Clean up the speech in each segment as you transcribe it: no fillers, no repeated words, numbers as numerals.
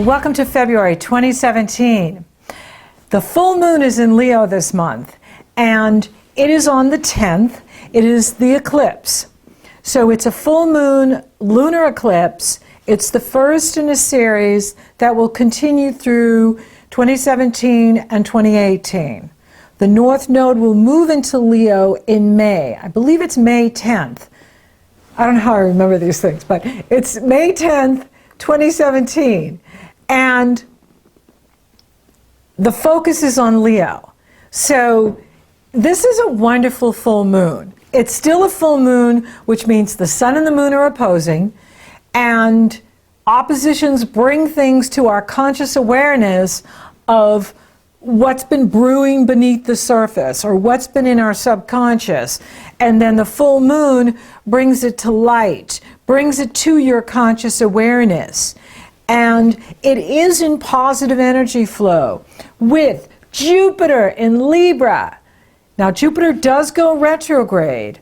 Welcome to February 2017. The full moon is in Leo this month, and it is on the 10th. It is the eclipse. So it's a full moon lunar eclipse. It's the first in a series that will continue through 2017 and 2018. The North Node will move into Leo in May. I believe it's May 10th. I don't know how I remember these things, but it's May 10th, 2017. And the focus is on Leo. So this is a wonderful full moon. It's still a full moon, which means the sun and the moon are opposing, and oppositions bring things to our conscious awareness of what's been brewing beneath the surface or what's been in our subconscious. And then the full moon brings it to light, brings it to your conscious awareness. And it is in positive energy flow with Jupiter in Libra. Now, Jupiter does go retrograde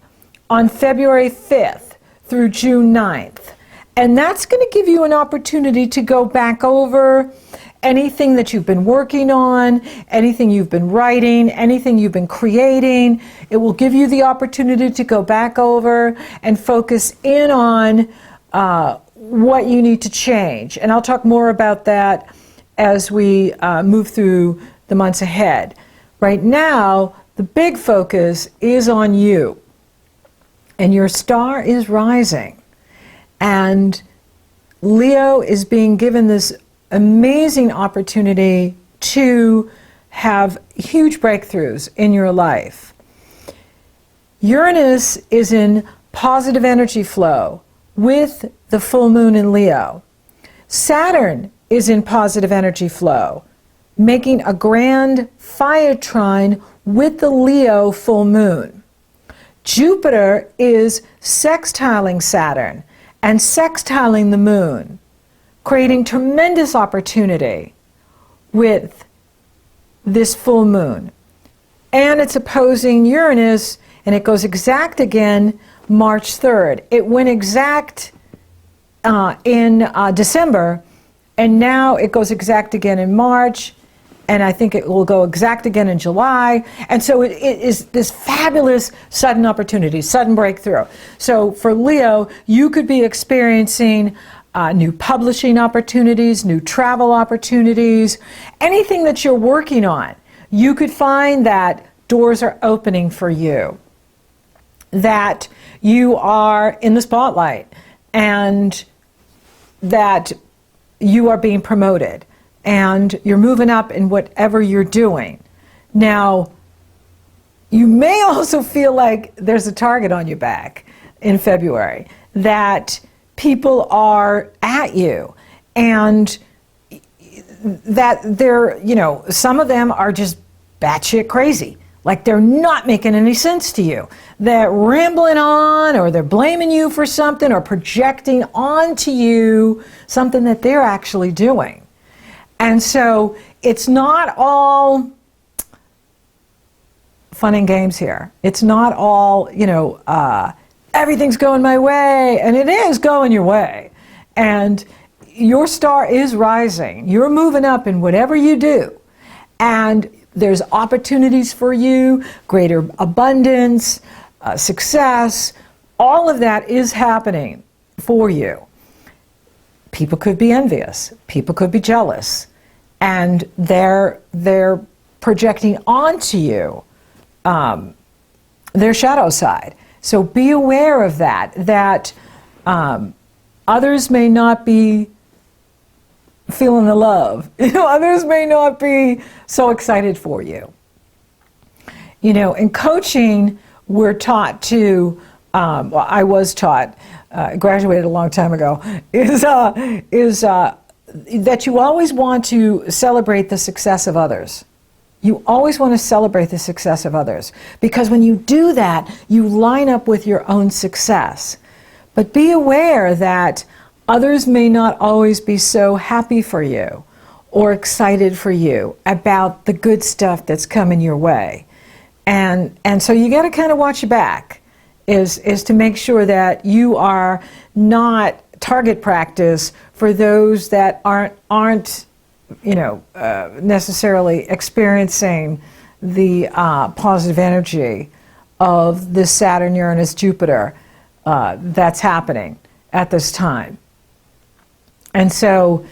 on February 5th through June 9th. And that's going to give you an opportunity to go back over anything that you've been working on, anything you've been writing, anything you've been creating. It will give you the opportunity to go back over and focus in on what you need to change. And I'll talk more about that as we move through the months ahead. Right now, the big focus is on you. And your star is rising. And Leo is being given this amazing opportunity to have huge breakthroughs in your life. Uranus is in positive energy flow with the full moon in Leo. Saturn is in positive energy flow, making a grand fire trine with the Leo full moon. Jupiter is sextiling Saturn and sextiling the moon, creating tremendous opportunity with this full moon. And it's opposing Uranus, and it goes exact again March 3rd. It went exact in December, and now it goes exact again in March, and I think it will go exact again in July. And so it is this fabulous sudden opportunity, sudden breakthrough. So for Leo, you could be experiencing new publishing opportunities, new travel opportunities, anything that you're working on. You could find that doors are opening for you, that you are in the spotlight, and that you are being promoted, and you're moving up in whatever you're doing. Now, you may also feel like there's a target on your back in February, that people are at you, and that they're, some of them are just batshit crazy. Like they're not making any sense to you. They're rambling on, or they're blaming you for something, or projecting onto you something that they're actually doing. And so it's not all fun and games here. It's not all, everything's going my way, and it is going your way. And your star is rising. You're moving up in whatever you do. And there's opportunities for you, greater abundance, success. All of that is happening for you. People could be envious. People could be jealous. And they're projecting onto you their shadow side. So be aware of that others may not be feeling the love. Others may not be so excited for you. In coaching, we're taught to, I was taught, graduated a long time ago, is that you always want to celebrate the success of others. You always want to celebrate the success of others, because when you do that, you line up with your own success. But be aware that others may not always be so happy for you or excited for you about the good stuff that's coming your way. And so you got to kind of watch your back, is to make sure that you are not target practice for those that aren't necessarily experiencing the positive energy of this Saturn, Uranus, Jupiter that's happening at this time. And so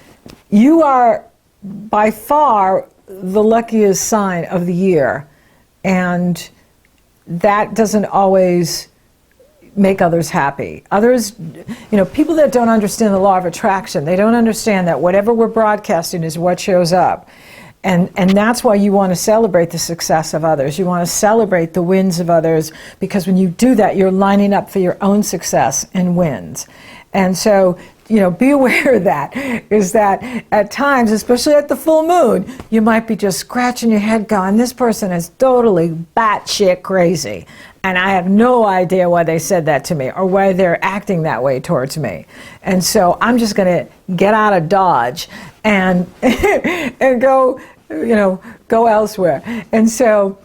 you are by far the luckiest sign of the year, and that doesn't always make others happy. Others, people that don't understand the law of attraction, they don't understand that whatever we're broadcasting is what shows up. And that's why you want to celebrate the success of others. You want to celebrate the wins of others, because when you do that, you're lining up for your own success and wins. And so, be aware of that, is that at times, especially at the full moon, you might be just scratching your head going, this person is totally batshit crazy. And I have no idea why they said that to me or why they're acting that way towards me. And so I'm just going to get out of Dodge and and go elsewhere. And so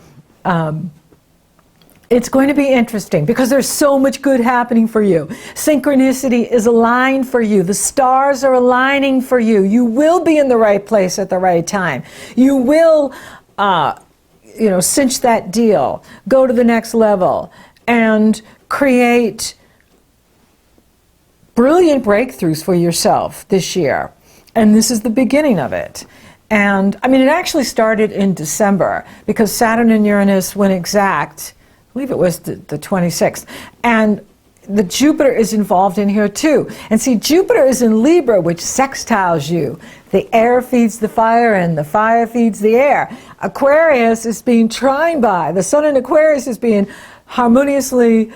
it's going to be interesting because there's so much good happening for you. Synchronicity is aligned for you. The stars are aligning for you. You will be in the right place at the right time. You will cinch that deal, go to the next level, and create brilliant breakthroughs for yourself this year. And this is the beginning of it. And it actually started in December because Saturn and Uranus went exact, I believe it was the 26th. And the Jupiter is involved in here too. And see, Jupiter is in Libra, which sextiles you. The air feeds the fire and the fire feeds the air. Aquarius is being trined by. The Sun in Aquarius is being harmoniously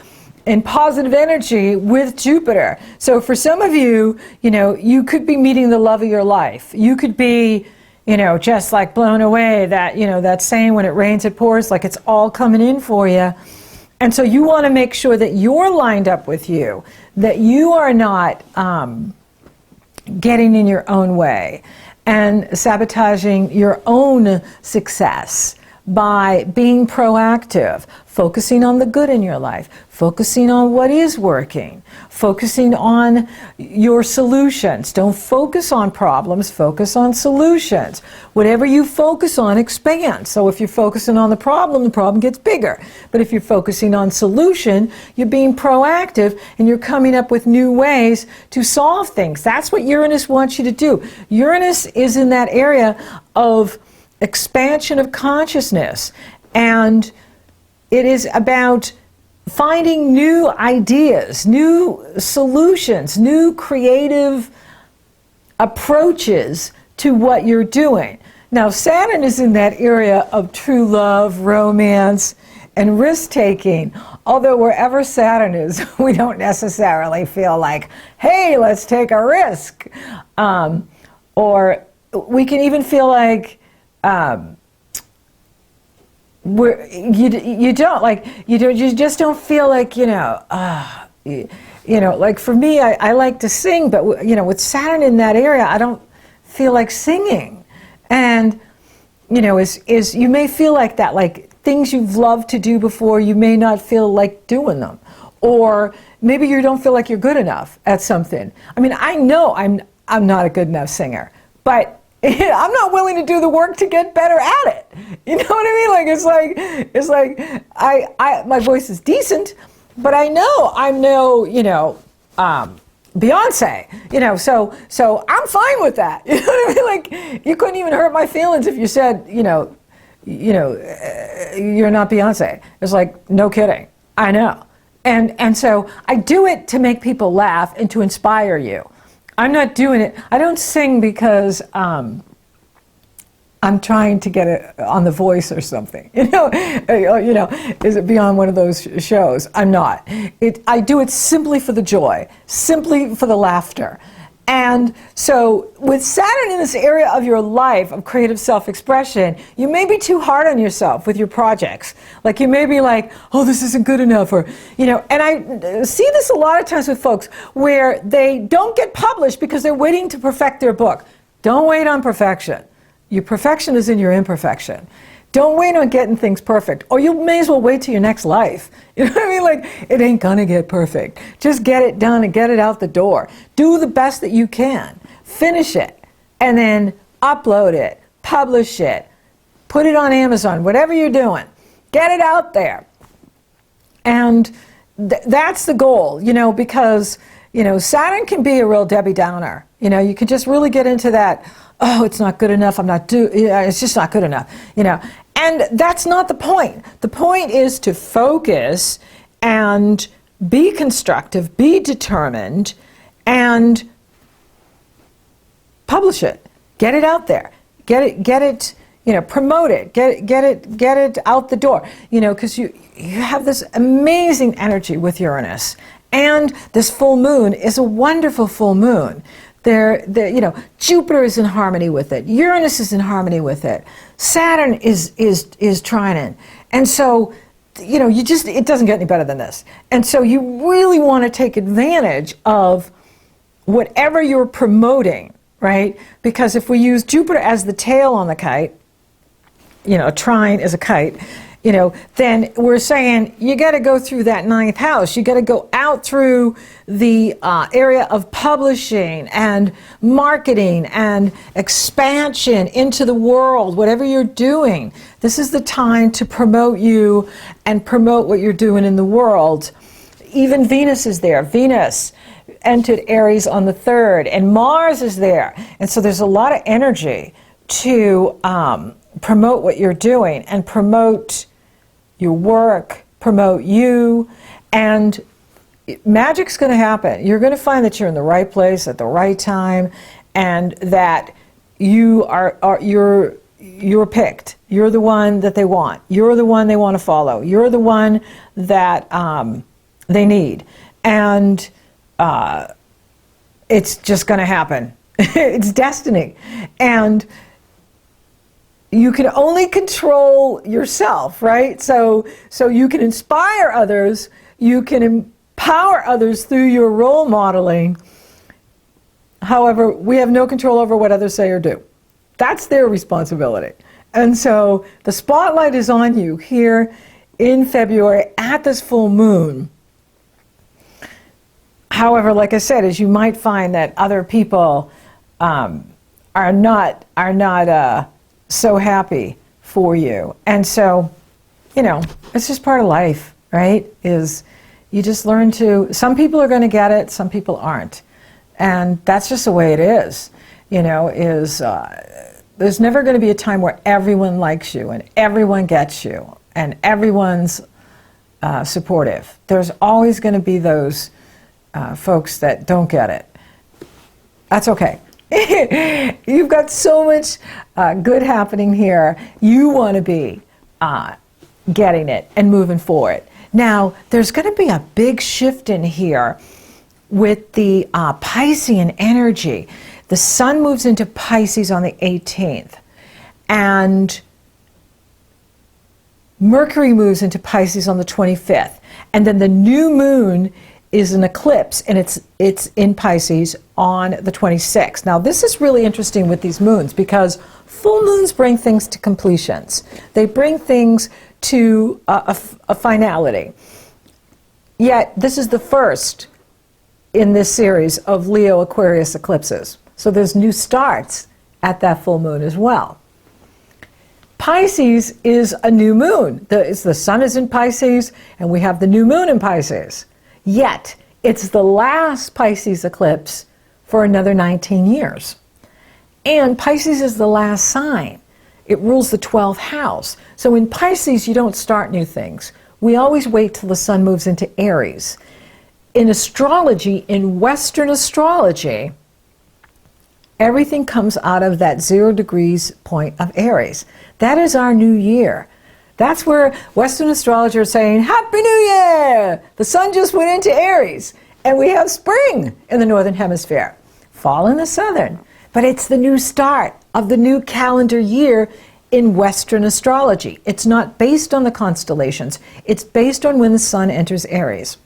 in positive energy with Jupiter. So for some of you, you could be meeting the love of your life. You could be, just like blown away, that, that saying, when it rains, it pours, like it's all coming in for you. And so you want to make sure that you're lined up with you, that you are not getting in your own way and sabotaging your own success by being proactive, focusing on the good in your life, focusing on what is working, focusing on your solutions. Don't focus on problems, focus on solutions. Whatever you focus on expands. So if you're focusing on the problem gets bigger. But if you're focusing on solution, you're being proactive and you're coming up with new ways to solve things. That's what Uranus wants you to do. Uranus is in that area of expansion of consciousness, and it is about finding new ideas, new solutions, new creative approaches to what you're doing. Now, Saturn is in that area of true love, romance, and risk-taking. Although wherever Saturn is, we don't necessarily feel like, hey, let's take a risk. Or we can even feel like you just don't feel like, like for me, I like to sing, but with Saturn in that area, I don't feel like singing. And is you may feel like that, like things you've loved to do before, you may not feel like doing them, or maybe you don't feel like you're good enough at something. I know I'm not a good enough singer, but I'm not willing to do the work to get better at it. You know what I mean? Like it's like I my voice is decent, but I'm no Beyonce. So I'm fine with that. You know what I mean? Like you couldn't even hurt my feelings if you said you're not Beyonce. It's like, no kidding. I know. And so I do it to make people laugh and to inspire you. I'm not doing it. I don't sing because I'm trying to get it on The Voice or something. Is it beyond one of those shows? I'm not. I do it simply for the joy, simply for the laughter. And so with Saturn in this area of your life of creative self-expression, you may be too hard on yourself with your projects. Like you may be like, oh, this isn't good enough, or, and I see this a lot of times with folks where they don't get published because they're waiting to perfect their book. Don't wait on perfection. Your perfection is in your imperfection. Don't wait on getting things perfect, or you may as well wait till your next life. You know what I mean? Like, it ain't gonna get perfect. Just get it done and get it out the door. Do the best that you can. finish it, and then upload it, publish it, put it on Amazon, whatever you're doing, get it out there. And that's the goal, because, Saturn can be a real Debbie Downer. You can just really get into that, oh, it's not good enough, it's just not good enough, And that's not the point. The point is to focus and be constructive, be determined, and publish it. Get it out there. Get it, promote it. Get it out the door. Because you have this amazing energy with Uranus. And this full moon is a wonderful full moon. Jupiter is in harmony with it. Uranus is in harmony with it. Saturn is trine. And so, it doesn't get any better than this. And so you really want to take advantage of whatever you're promoting, right? Because if we use Jupiter as the tail on the kite, a trine is a kite, then we're saying you got to go through that 9th house. You got to go out through the area of publishing and marketing and expansion into the world, whatever you're doing. This is the time to promote you and promote what you're doing in the world. Even Venus is there. Venus entered Aries on the 3rd, and Mars is there. And so there's a lot of energy to promote what you're doing and promote your work, promote you, and magic's going to happen. You're going to find that you're in the right place at the right time, and that you're picked. You're the one that they want. You're the one they want to follow. You're the one that they need, and it's just going to happen. It's destiny, and you can only control yourself, right? So you can inspire others, you can empower others through your role modeling. However, we have no control over what others say or do. That's their responsibility. And so the spotlight is on you here in February at this full moon. However, like I said, as you might find that other people are not so happy for you. And so, it's just part of life, right? Is you just learn to, some people are going to get it, some people aren't. And that's just the way it is, there's never going to be a time where everyone likes you and everyone gets you and everyone's supportive. There's always going to be those folks that don't get it. That's okay. You've got so much good happening here. You want to be getting it and moving forward. Now, there's going to be a big shift in here with the Piscean energy. The sun moves into Pisces on the 18th, and Mercury moves into Pisces on the 25th, and then the new moon is an eclipse, and it's in Pisces on the 26th. Now, this is really interesting with these moons because full moons bring things to completions. They bring things to a finality. Yet, this is the first in this series of Leo Aquarius eclipses. So there's new starts at that full moon as well. Pisces is a new moon. The sun is in Pisces, and we have the new moon in Pisces. Yet, it's the last Pisces eclipse for another 19 years. And Pisces is the last sign. It rules the 12th house. So in Pisces, you don't start new things. We always wait till the sun moves into Aries. In astrology, in Western astrology, everything comes out of that 0 degrees point of Aries. That is our new year. That's where Western astrologers are saying, Happy New Year! The sun just went into Aries, and we have spring in the northern hemisphere, fall in the southern. But it's the new start of the new calendar year in Western astrology. It's not based on the constellations. It's based on when the sun enters Aries.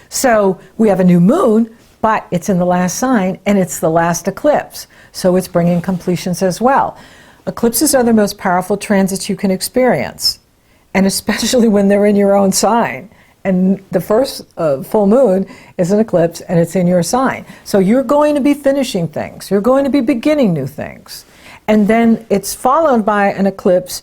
So we have a new moon, but it's in the last sign, and it's the last eclipse. So it's bringing completions as well. Eclipses are the most powerful transits you can experience, and especially when they're in your own sign. And the first full moon is an eclipse, and it's in your sign. So you're going to be finishing things. You're going to be beginning new things. And then it's followed by an eclipse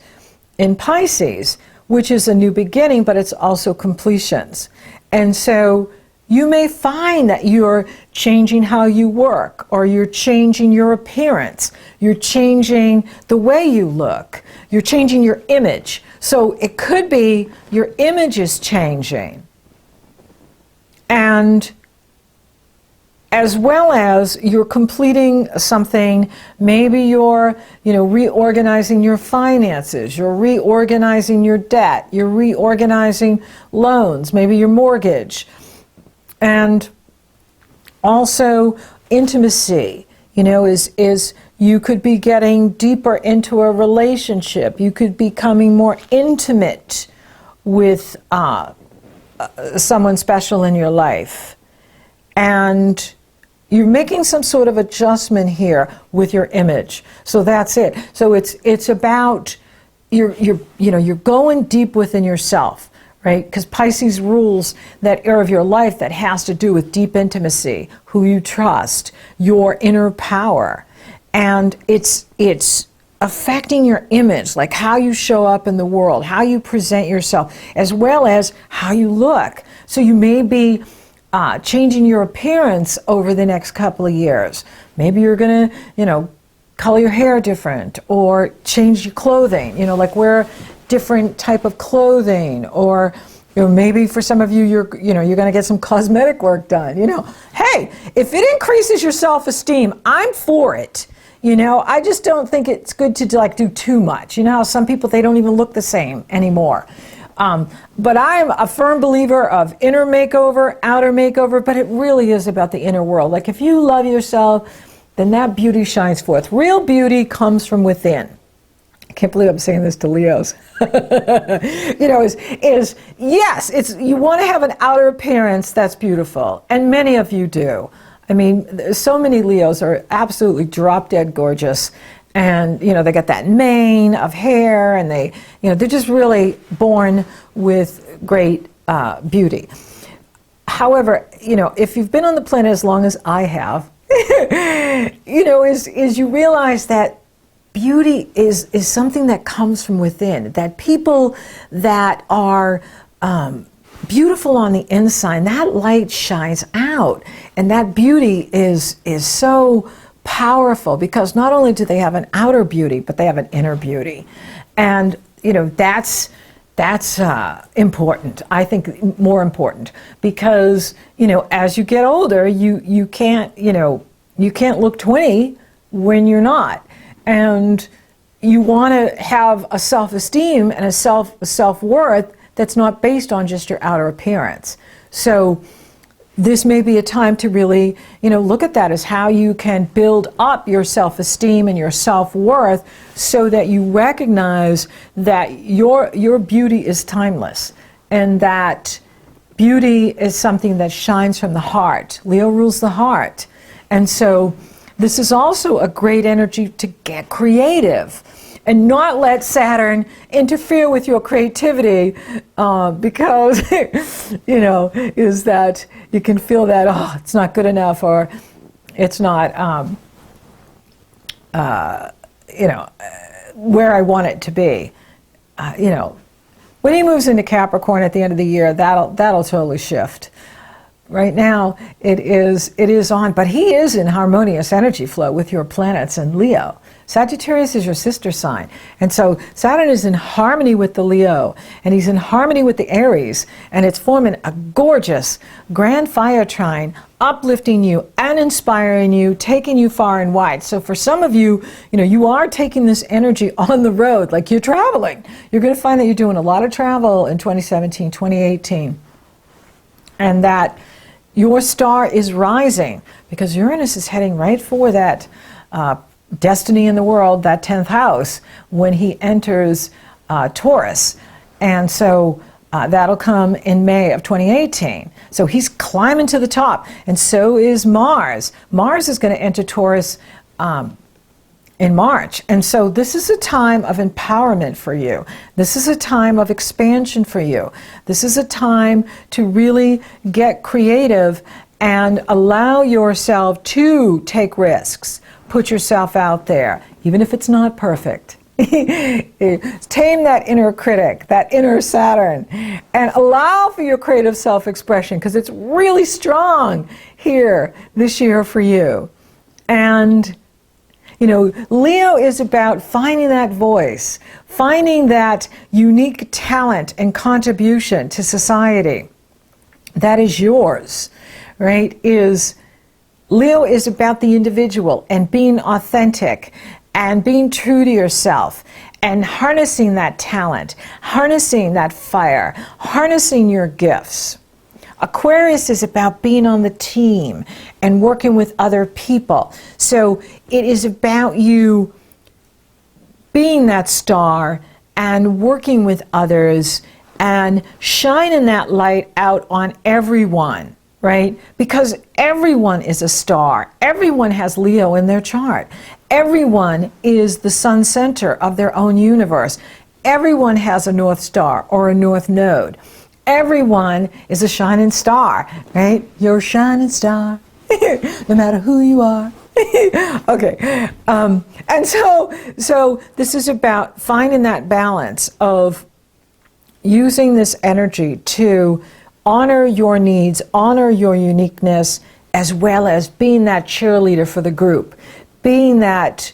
in Pisces, which is a new beginning, but it's also completions. And so you may find that you're changing how you work, or you're changing your appearance. You're changing the way you look. You're changing your image. So it could be your image is changing. And as well as you're completing something, maybe you're, reorganizing your finances, you're reorganizing your debt, you're reorganizing loans, maybe your mortgage. And also intimacy, is you could be getting deeper into a relationship. You could be becoming more intimate with someone special in your life. And you're making some sort of adjustment here with your image. So that's it. So it's about you're going deep within yourself. Right? Because Pisces rules that area of your life that has to do with deep intimacy, who you trust, your inner power. And it's affecting your image, like how you show up in the world, how you present yourself, as well as how you look. So you may be changing your appearance over the next couple of years. Maybe you're going to, color your hair different, or change your clothing, like wear different type of clothing, or maybe for some of you you're going to get some cosmetic work done. Hey, if it increases your self-esteem, I'm for it. I just don't think it's good to do too much. How some people, they don't even look the same anymore. But I'm a firm believer of inner makeover, outer makeover, but it really is about the inner world. Like if you love yourself, then that beauty shines forth. Real beauty comes from within. I can't believe I'm saying this to Leos. Yes, you want to have an outer appearance that's beautiful, and many of you do. I mean, so many Leos are absolutely drop dead gorgeous, and they got that mane of hair, and they're just really born with great beauty. However, if you've been on the planet as long as I have, is you realize that beauty is something that comes from within, that people that are beautiful on the inside, that light shines out, and that beauty is so powerful, because not only do they have an outer beauty, but they have an inner beauty. And that's important. I think more important, because as you get older, you can't look 20 when you're not. And you want to have a self-esteem and a self-worth that's not based on just your outer appearance. So this may be a time to really, look at that as how you can build up your self-esteem and your self-worth, so that you recognize that your beauty is timeless, and that beauty is something that shines from the heart. Leo rules the heart. And so this is also a great energy to get creative and not let Saturn interfere with your creativity, because, is that you can feel that, it's not good enough, or it's not, where I want it to be. When he moves into Capricorn at the end of the year, that'll totally shift. Right now, it is on, but he is in harmonious energy flow with your planets in Leo. Sagittarius is your sister sign. And so Saturn is in harmony with the Leo, and he's in harmony with the Aries, and it's forming a gorgeous grand fire trine, uplifting you and inspiring you, taking you far and wide. So for some of you, you are taking this energy on the road, like you're traveling. You're going to find that you're doing a lot of travel in 2017, 2018. And that your star is rising, because Uranus is heading right for that destiny in the world, that 10th house, when he enters Taurus. And so that'll come in May of 2018. So he's climbing to the top, and so is Mars. Mars is going to enter Taurus in March. And so this is a time of empowerment for you. This is a time of expansion for you. This is a time to really get creative and allow yourself to take risks. Put yourself out there, even if it's not perfect. Tame that inner critic, that inner Saturn, and allow for your creative self-expression, because it's really strong here this year for you. And you know, Leo is about finding that voice, finding that unique talent and contribution to society that is yours, right? Leo is about the individual and being authentic and being true to yourself and harnessing that talent, harnessing that fire, harnessing your gifts. Aquarius is about being on the team and working with other people. So it is about you being that star and working with others and shining that light out on everyone, right? Because everyone is a star. Everyone has Leo in their chart. Everyone is the sun center of their own universe. Everyone has a North Star or a North Node. Everyone is a shining star, right? You're a shining star, no matter who you are. Okay, and so this is about finding that balance of using this energy to honor your needs, honor your uniqueness, as well as being that cheerleader for the group, being that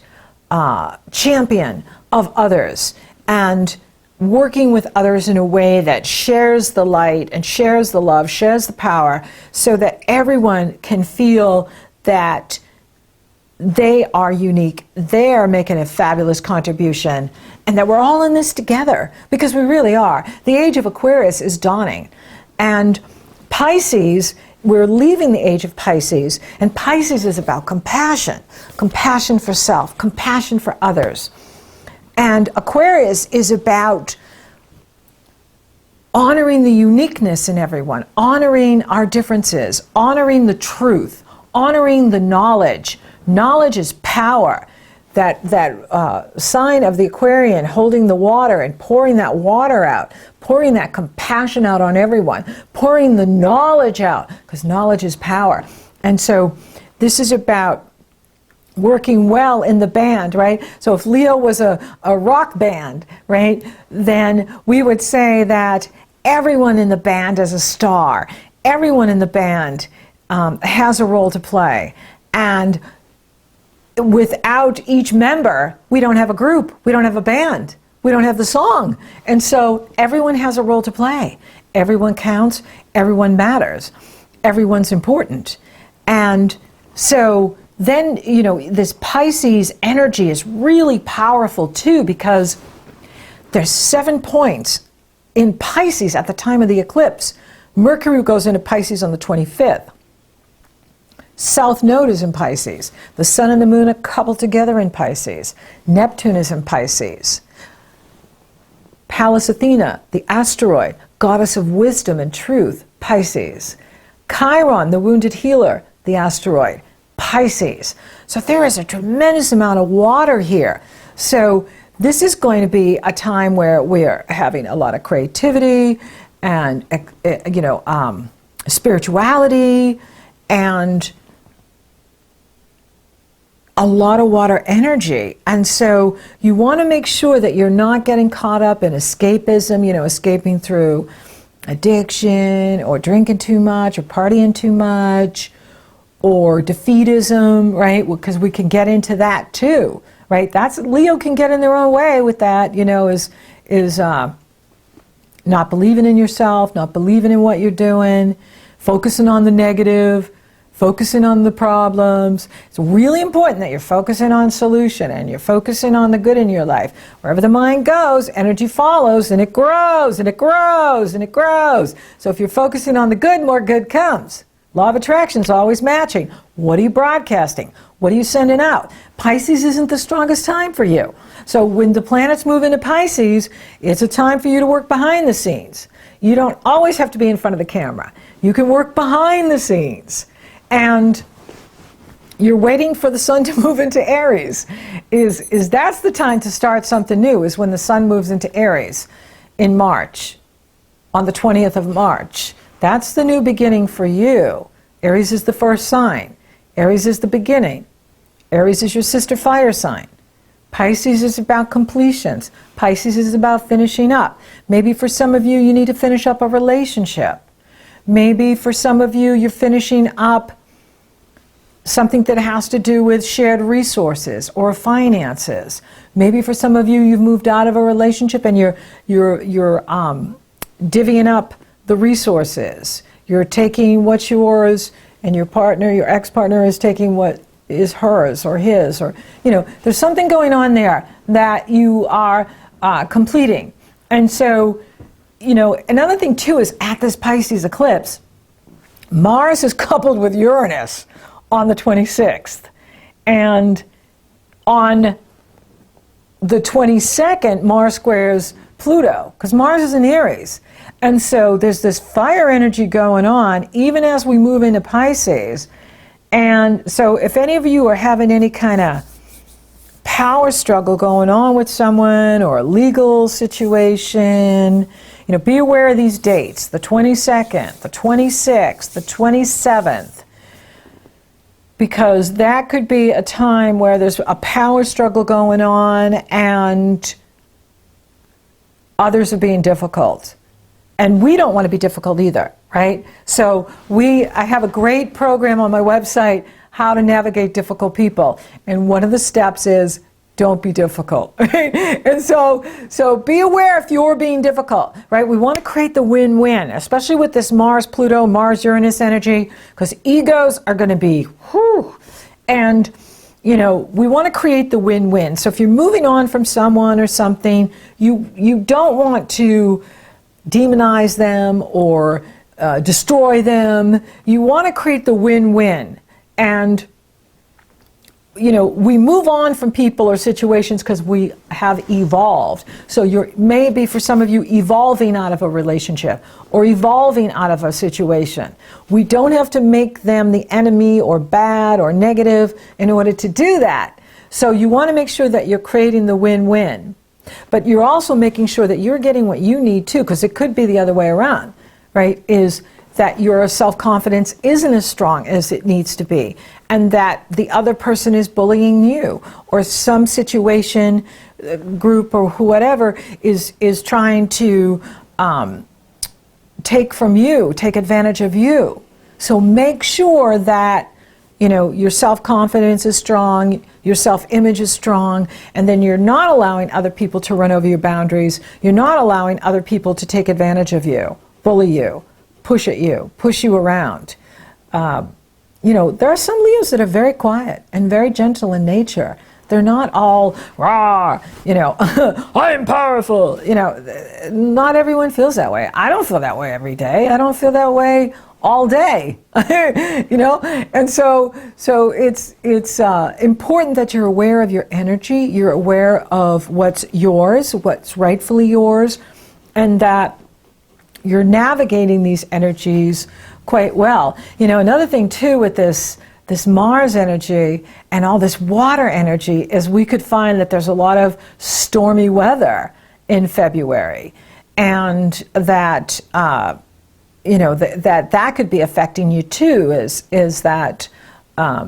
champion of others, and working with others in a way that shares the light and shares the love, shares the power, so that everyone can feel that they are unique, they are making a fabulous contribution, and that we're all in this together, because we really are. The age of Aquarius is dawning, and Pisces, we're leaving the age of Pisces, and Pisces is about compassion, compassion for self, compassion for others. And Aquarius is about honoring the uniqueness in everyone, honoring our differences, honoring the truth, honoring the knowledge. Knowledge is power. That sign of the Aquarian holding the water and pouring that water out, pouring that compassion out on everyone, pouring the knowledge out, because knowledge is power. And so this is about working well in the band, right? So if Leo was a rock band, right, then we would say that everyone in the band is a star. Everyone in the band has a role to play. And without each member, we don't have a group, we don't have a band, we don't have the song. And so everyone has a role to play. Everyone counts, everyone matters, everyone's important. And so then, you know, this Pisces energy is really powerful too, because there's 7 points in Pisces at the time of the eclipse. Mercury goes into Pisces on the 25th. South Node is in Pisces. The Sun and the Moon are coupled together in Pisces. Neptune is in Pisces. Pallas Athena, the asteroid, goddess of wisdom and truth, Pisces. Chiron, the wounded healer, the asteroid, Pisces. So there is a tremendous amount of water here. So this is going to be a time where we're having a lot of creativity and spirituality and a lot of water energy. And so you want to make sure that you're not getting caught up in escapism, escaping through addiction or drinking too much or partying too much or defeatism, right? Because we can get into that too, right? Leo can get in their own way with that, is not believing in yourself, not believing in what you're doing, focusing on the negative, focusing on the problems. It's really important that you're focusing on solution and you're focusing on the good in your life. Wherever the mind goes, energy follows, and it grows and it grows and it grows. So if you're focusing on the good, more good comes. Law of attraction is always matching. What are you broadcasting? What are you sending out? Pisces isn't the strongest time for you. So when the planets move into Pisces, it's a time for you to work behind the scenes. You don't always have to be in front of the camera. You can work behind the scenes. And you're waiting for the sun to move into Aries. Is that's the time to start something new, is when the sun moves into Aries in March, on the 20th of March. That's the new beginning for you. Aries is the first sign. Aries is the beginning. Aries is your sister fire sign. Pisces is about completions. Pisces is about finishing up. Maybe for some of you, you need to finish up a relationship. Maybe for some of you, you're finishing up something that has to do with shared resources or finances. Maybe for some of you, you've moved out of a relationship and you're divvying up the resources. You're taking what's yours, and your partner, your ex-partner, is taking what is hers or his, or, you know, there's something going on there that you are completing. And so, you know, another thing too is at this Pisces eclipse, Mars is coupled with Uranus on the 26th. And on the 22nd, Mars squares Pluto, because Mars is in Aries. And so there's this fire energy going on even as we move into Pisces. And so if any of you are having any kind of power struggle going on with someone or a legal situation, you know, be aware of these dates, the 22nd, the 26th, the 27th, because that could be a time where there's a power struggle going on and others are being difficult. And we don't want to be difficult either, right? So I have a great program on my website, How to Navigate Difficult People. And one of the steps is, don't be difficult. Right? And so be aware if you're being difficult, right? We want to create the win-win, especially with this Mars-Pluto, Mars-Uranus energy, because egos are going to be, whew. And, you know, we want to create the win-win. So if you're moving on from someone or something, you don't want to demonize them or destroy them. You want to create the win-win. And, you know, we move on from people or situations because we have evolved. So you're maybe, for some of you, evolving out of a relationship or evolving out of a situation. We don't have to make them the enemy or bad or negative in order to do that. So you want to make sure that you're creating the win-win. But you're also making sure that you're getting what you need too, because it could be the other way around, right? Is that your self-confidence isn't as strong as it needs to be, and that the other person is bullying you, or some situation, group, or whatever is trying to take from you, take advantage of you. So make sure that, you know, your self-confidence is strong, your self-image is strong, and then you're not allowing other people to run over your boundaries. You're not allowing other people to take advantage of you, bully you, push at you, push you around. You know, there are some Leos that are very quiet and very gentle in nature. They're not all rah, you know, I am powerful. You know, not everyone feels that way. I don't feel that way every day. I don't feel that way all day, you know. And so it's important that you're aware of your energy. You're aware of what's yours, what's rightfully yours, and that you're navigating these energies quite well. You know, another thing too with this Mars energy and all this water energy is we could find that there's a lot of stormy weather in February, and that you know, that could be affecting you too, is that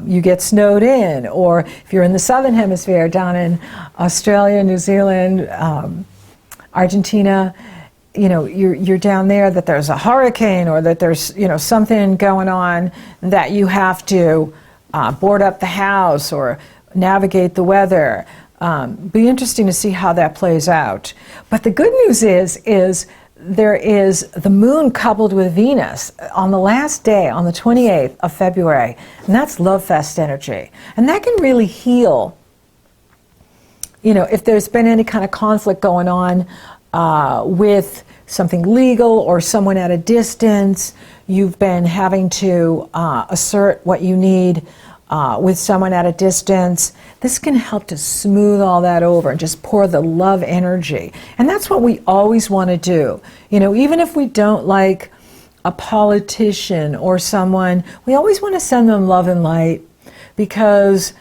you get snowed in, or if you're in the southern hemisphere, down in Australia, New Zealand, Argentina, you know, you're down there, that there's a hurricane, or that there's, you know, something going on that you have to board up the house or navigate the weather. Be interesting to see how that plays out. But the good news is there is the moon coupled with Venus on the last day, on the 28th of February, and that's Love Fest energy. And that can really heal, you know, if there's been any kind of conflict going on with something legal or someone at a distance. You've been having to assert what you need with someone at a distance. This can help to smooth all that over and just pour the love energy. And that's what we always want to do. You know, even if we don't like a politician or someone, we always want to send them love and light. because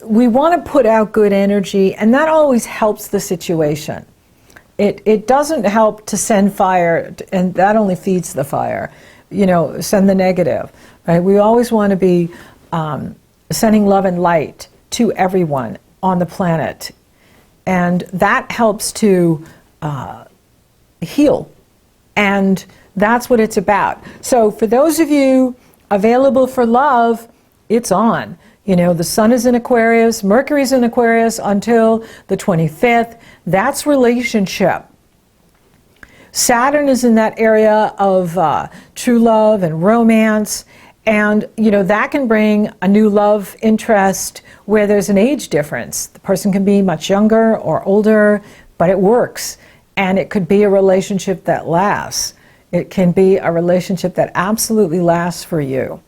we want to put out good energy, and that always helps the situation. It doesn't help to send fire, and that only feeds the fire. You know, send the negative, right? We always want to be sending love and light to everyone on the planet, and that helps to heal, and that's what it's about. So for those of you available for love, it's on. You know, the sun is in Aquarius, Mercury's in Aquarius until the 25th. That's relationship. Saturn is in that area of true love and romance, and you know, that can bring a new love interest where there's an age difference. The person can be much younger or older, but it works, and it could be a relationship that lasts. It can be a relationship that absolutely lasts for you.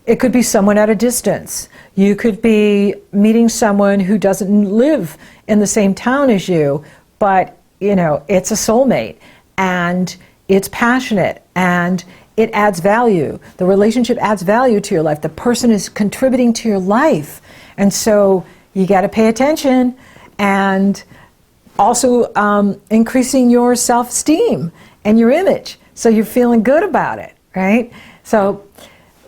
It could be someone at a distance. You could be meeting someone who doesn't live in the same town as you, but you know, it's a soulmate, and it's passionate, and it adds value. The relationship adds value to your life. The person is contributing to your life. And so you got to pay attention, and also increasing your self-esteem and your image, so you're feeling good about it, right? So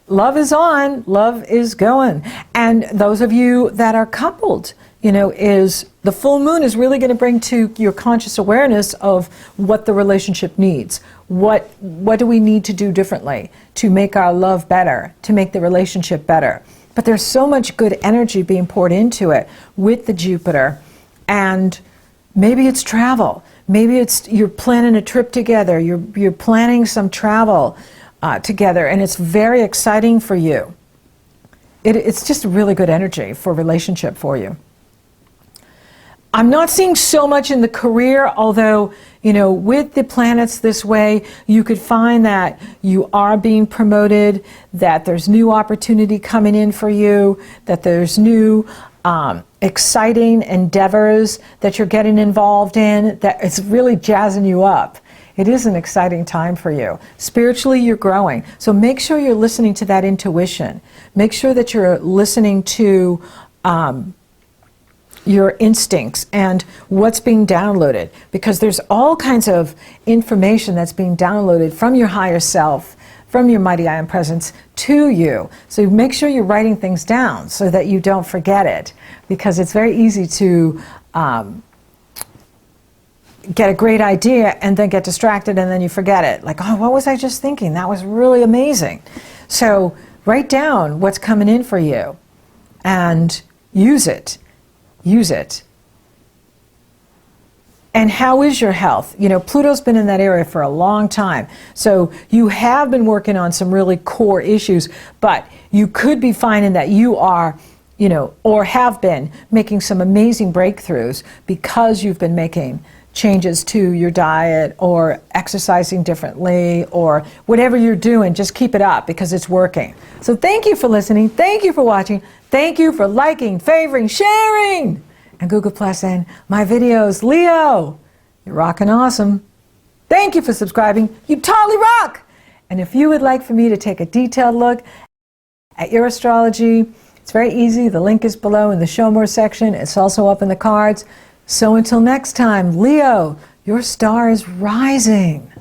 love is on, love is going. And those of you that are coupled, you know, the full moon is really going to bring to your conscious awareness of what the relationship needs. What do we need to do differently to make our love better, to make the relationship better? But there's so much good energy being poured into it with the Jupiter. And maybe it's travel. Maybe it's you're planning a trip together. You're planning some travel together, and it's very exciting for you. It's just really good energy for relationship for you. I'm not seeing so much in the career, although, you know, with the planets this way, you could find that you are being promoted, that there's new opportunity coming in for you, that there's new exciting endeavors that you're getting involved in, that it's really jazzing you up. It is an exciting time for you. Spiritually, you're growing. So make sure you're listening to that intuition. Make sure that you're listening to your instincts and what's being downloaded, because there's all kinds of information that's being downloaded from your higher self, from your mighty I Am Presence to you. So make sure you're writing things down so that you don't forget it, because it's very easy to get a great idea and then get distracted and then you forget it. Like, oh, what was I just thinking? That was really amazing. So write down what's coming in for you and use it. Use it. And how is your health? You know, Pluto's been in that area for a long time. So you have been working on some really core issues, but you could be finding that you are, you know, or have been making some amazing breakthroughs because you've been making changes to your diet or exercising differently or whatever you're doing. Just keep it up because it's working. So thank you for listening. Thank you for watching. Thank you for liking, favoring, sharing, and Google Plus my videos. Leo, you're rocking awesome. Thank you for subscribing. You totally rock. And if you would like for me to take a detailed look at your astrology, it's very easy. The link is below in the Show More section. It's also up in the cards. So until next time, Leo, your star is rising.